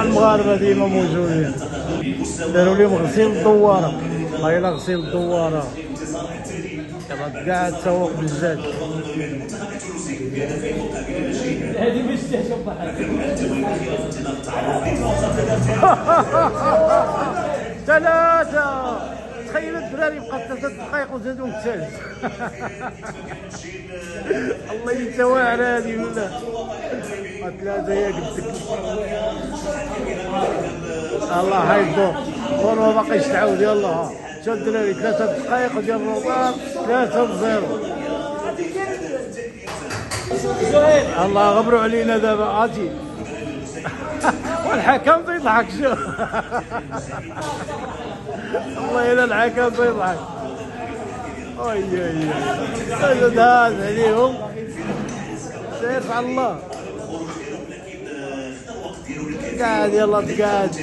المغاربه ديما موجودين. داروا لهم غسيل الدواره، والله الا غسيل الدواره كما كاع تسوق بالزاد. هذه باش تشوف ثلاثة. تخيل الدراري بقى 3 دقائق وزادوا الثالث. الله يتوارى هذه ولا 3 يا قدك. الله حيدو والله ما باقيش تعاود. يلا شوف الدراري 3 دقائق ديال الرباط 3-0. الله غبروا علينا دابا عادي. والحكم تيضحك شوف. والله الا الحكم تيضحك. اي هاز عليهم سير على الله. قاعد يلا تقعد.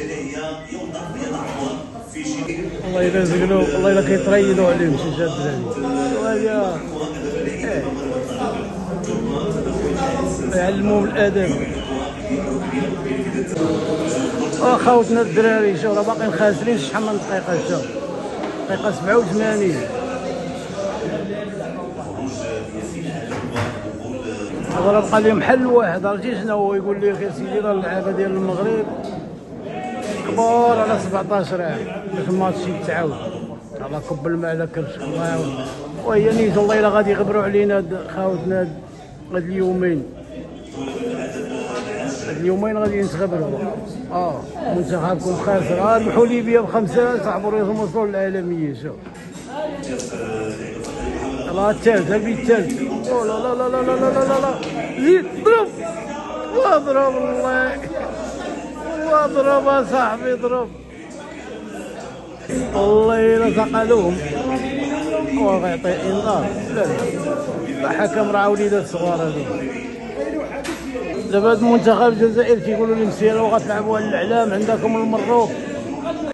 الله الا زقلو، الله الا كيتريدوا عليهم شي شاد الدراري. يعلموهم الادب. خوتنا الدراري شوف راه باقيين خاسرين شحال من دقيقه. شوف دقيقه 87. راه بقى لهم حل واحد. عرفتي شنو هو؟ يقول لي يا سيدي راه اللعابه ديال المغرب كبار على 17 عام باش الماتش يتعاود. الله كب الماء على كرشك الله يعاون. وهي نيت والله الا غادي يغبروا علينا خاوتنا هاد اليومين. اليومين غادي يتغبروا. منتخبكم خاسر. ربحوا ليبيا ب5 صعبوا راسهم وصلوا للعالميه. شوف الله الثالث البيت الثالث. لا لا لا لا لا لا لا زيد ضرب واضرب. الله واضرب اصاحبي ضرب. الله الا ثقلوهم هو غيعطي انذار. لا حكم راه وليدات صغار هذوك. دابا هاد المنتخب الجزائري تيقولوا لهم سيروا غتلعبوا على الاعلام عندكم المروك.